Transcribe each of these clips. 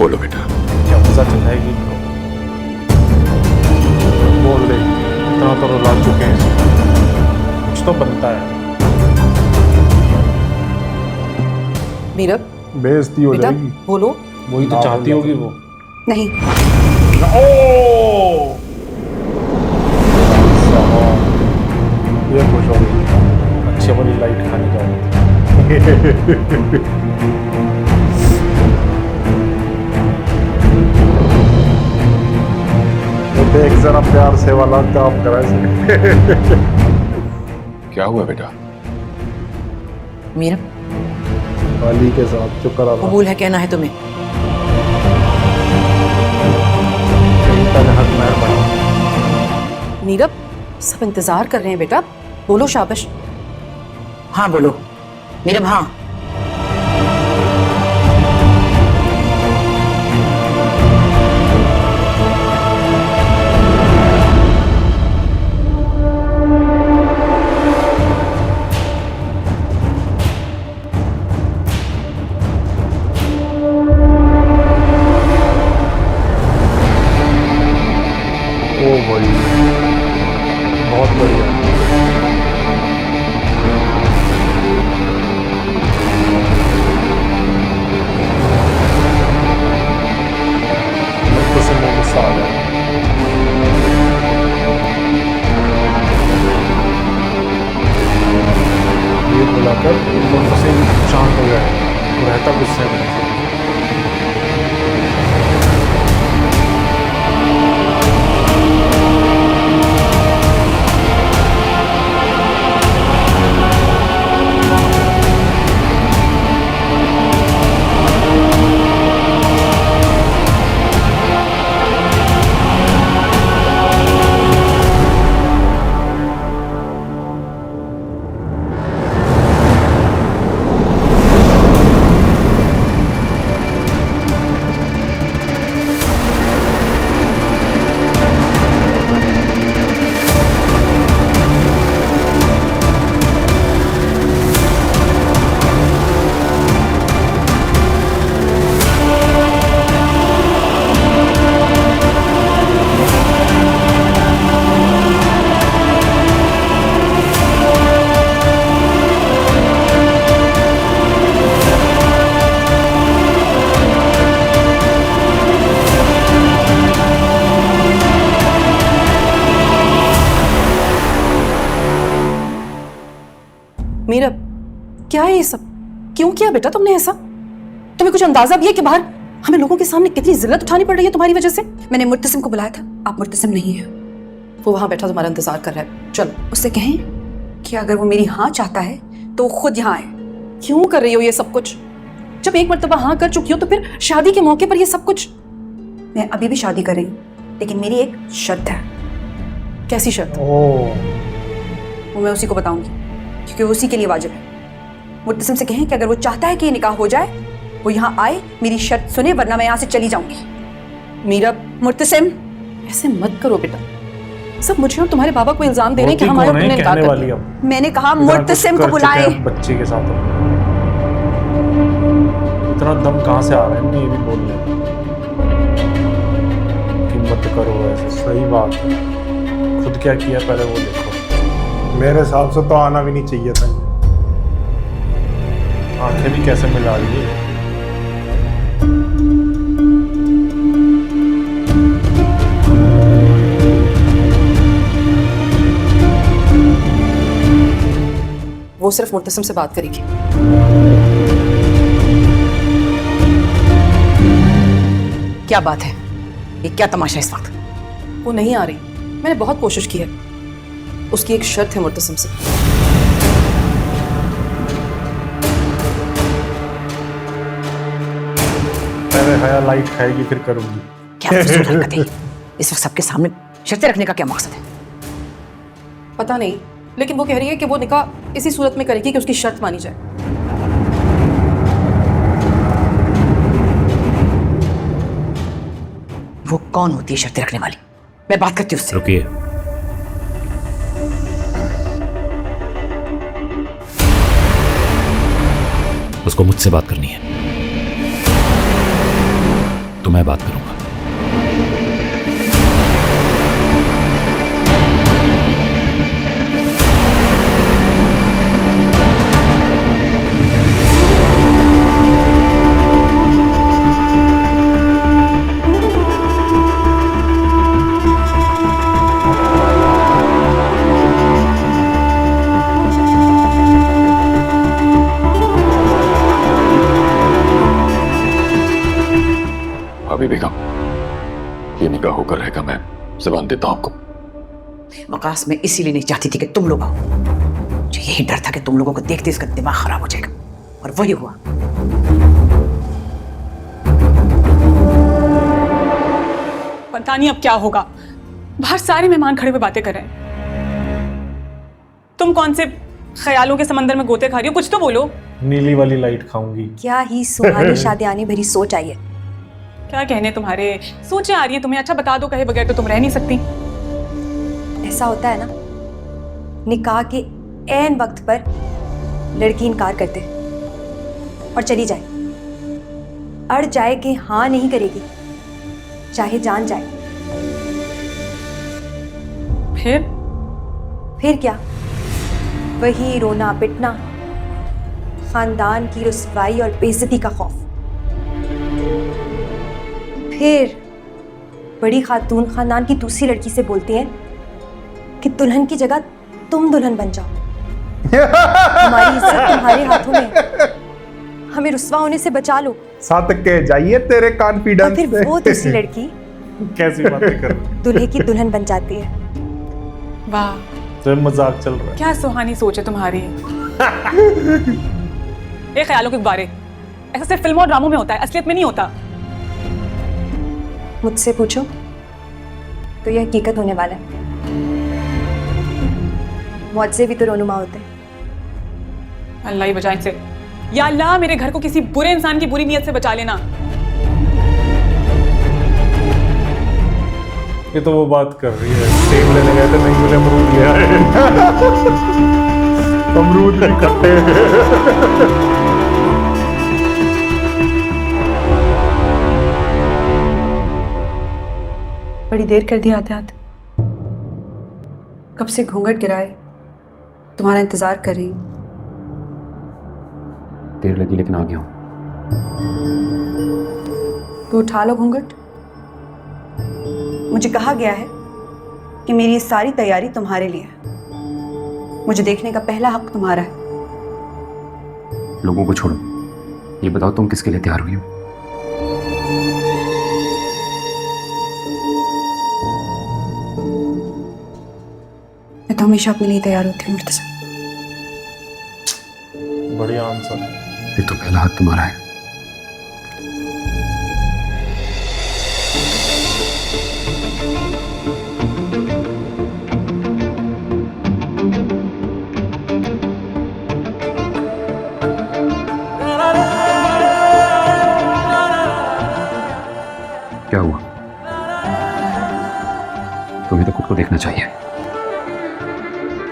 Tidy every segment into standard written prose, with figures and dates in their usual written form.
बोलो बेटा। क्या मजा चलाएगी? बोल दे, इतना तो रुला चुके हैं, कुछ तो बनता है। मीरब बेइज्जती हो बेटा जाएगी। बोलो। वही तो चाहती होगी वो। नहीं, ओ ये खुश हो गई, अच्छी वाली लाइट खाने जाओगे। देख जरा प्यार से वाला काम करा इसने। क्या हुआ बेटा? मीरब वाली के साथ जो करा था। कबूल है कहना है तुम्हें? हक मैं बना। मीरब सब इंतजार कर रहे हैं बेटा, बोलो शाबाश। हाँ बोलो मीरब। हाँ ओ भाई बहुत बढ़िया। तो से मुंह गुस्सा आ गया। ये बुलाकर दोनों से शांत हो गया, वो रहता गुस्से में। मीरब क्या है ये सब? क्यों किया बेटा तुमने ऐसा? तुम्हें कुछ अंदाजा भी है कि बाहर हमें लोगों के सामने कितनी जिल्लत उठानी पड़ रही है तुम्हारी वजह से? मैंने मुर्तसिम को बुलाया था, आप मुर्तसिम नहीं है। वो वहां बैठा तुम्हारा इंतजार कर रहा है, चलो उससे कहें कि अगर वो मेरी हाँ चाहता है तो वो खुद यहाँ आए। क्यों कर रही हो ये सब कुछ? जब एक मर्तबा हाँ कर चुकी हो तो फिर शादी के मौके पर ये सब कुछ? मैं अभी भी शादी कर रही हूँ, लेकिन मेरी एक शर्त है। कैसी शर्त? वो मैं उसी को बताऊंगी, क्योंकि वो उसी के लिए वाजिब है। मुर्तसिम से कहें कि अगर वो चाहता है कि ये निकाह हो जाए, वो यहाँ आए, मेरी शर्त सुने, वरना मैं यहाँ से चली जाऊंगी। मीरब मुर्तसिम ऐसे मत करो बेटा, सब मुझे और तुम्हारे बाबा को इल्जाम दे रहे हैं कि हमारे तुमने निकाह कर दिया। मैंने कहा मुर्तसिम को बुलाए। बच्ची के साथ इतना दम कहाँ से आ रहा है? ये भी बोल रहे कि मत करो ऐसे। सही बात है, खुद क्या किया पहले वो देखो। मेरे हिसाब से तो आना भी नहीं चाहिए था। आंखें भी कैसे मिला रही है। वो सिर्फ मुर्तसिम से बात करेगी। क्या बात है? ये क्या तमाशा इस वक्त? वो नहीं आ रही, मैंने बहुत कोशिश की है। उसकी एक शर्त है मुर्तसिम से। पहले हया लाइट खाएगी फिर करूंगी। क्या फिजूल हरकतें? इस वक्त सबके सामने शर्तें रखने का क्या मकसद है? पता नहीं, लेकिन वो कह रही है कि वो निकाह इसी सूरत में करेगी कि उसकी शर्त मानी जाए। वो कौन होती है शर्तें रखने वाली? मैं बात करती हूँ उससे। रुकिए, उसको मुझसे बात करनी है। तो मैं बात करूंगा। अभी बेगम, ये निकाह होकर रहेगा, मैं ज़बान देता हूं आपको। वकास मैं इसीलिए नहीं चाहती थी कि तुम लोग आओ। मुझे यही डर था कि तुम लोगों को देखते इसका दिमाग खराब हो जाएगा, और वही हुआ। पता नहीं अब क्या होगा। बाहर सारे मेहमान खड़े हुए बातें कर रहे हैं। तुम कौन से ख्यालों के समंदर में गोते खा रही हो? कुछ तो बोलो। नीली वाली लाइट खाऊंगी। क्या ही सुहानी शादियानी भरी सोच आई है। क्या कहने तुम्हारे, सोचे आ रही है तुम्हें। अच्छा बता दो, कहे बगैर तो तुम रह नहीं सकती। ऐसा होता है ना, निकाह के ऐन वक्त पर लड़की इनकार करते और चली जाए, अड़ जाए कि हाँ नहीं करेगी, चाहे जान जाए। फिर क्या, वही रोना पिटना, खानदान की रुसवाई और बेइज्जती का खौफ। फिर बड़ी खातून खानदान की दूसरी लड़की से बोलती है कि दुल्हन की जगह तुम दुल्हन बन जाओ, हमारी इज्जत तुम्हारे हाथों में है, हमें रुसवा होने से बचा लो। साथ के जाइए तेरे कॉन्फिडेंस और फिर वो दूसरी लड़की कैसी बातें कर दूल्हे की दुल्हन बन जाती है। वाह, तो मजाक चल रहा है। क्या सुहानी सोच है तुम्हारी। ये ख्यालों के बारे, ऐसा सिर्फ फिल्मों और ड्रामों में होता है, असलियत में नहीं होता। मुझसे पूछो तो यह हकीकत होने वाला है। मुआवजे भी तो रोनुमा होते हैं। अल्लाह ही बचाए से। या अल्लाह, मेरे घर को किसी बुरे इंसान की बुरी नीयत से बचा लेना। ये तो वो बात कर रही है, सेब लेने गए थे, नहीं बोले अमरूद ले आए। अमरूद भी खट्टे हैं। बड़ी देर कर दी आते आते। कब से घूंघट गिराए तुम्हारा इंतजार कर रही हूँ। देर लगी लेकिन आ गया हूं। तो उठा लो घूंघट। मुझे कहा गया है कि मेरी ये सारी तैयारी तुम्हारे लिए है। मुझे देखने का पहला हक तुम्हारा है। लोगों को छोड़ो, ये बताओ तुम किसके लिए तैयार हुई हो? मैं तो हमेशा अपने लिए तैयार होती हूँ मुर्तज़ा। बढ़िया आंसर। ये तो पहला हक तुम्हारा है। क्या हुआ? तुम्हें तो खुद को देखना चाहिए।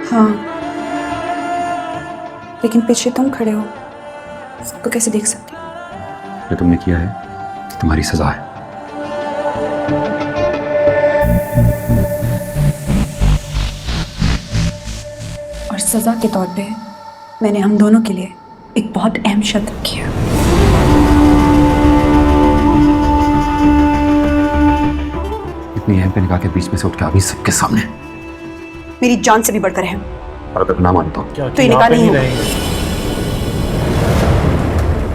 हाँ, लेकिन पीछे तुम खड़े हो, तो कैसे देख सकती? जो तुमने किया है तुम्हारी सजा है। और सजा के तौर पे मैंने हम दोनों के लिए एक बहुत अहम शर्त रखी है। इतनी अहम पे निकाह के बीच में से उठ के आ गई सबके सामने। मेरी जान से भी बढ़कर अहम। और अगर ना मानता हूं क्या तो ये निकाह नहीं होगा।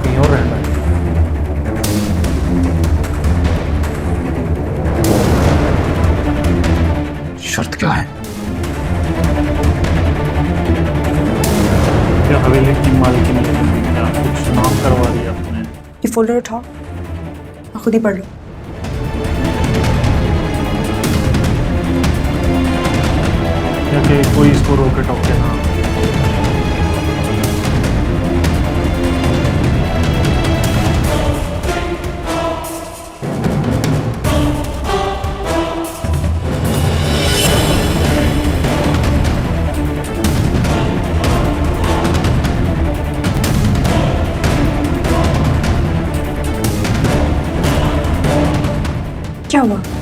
कहीं और रहना है। शर्त क्या है? क्या हवेली की मालकिन क्या कुछ नाम करवा दिया आपने? ये फोल्डर उठाओ और खुद ही पढ़ लो। क्या कि कोई इसको रोके टोके ना। क्या हुआ?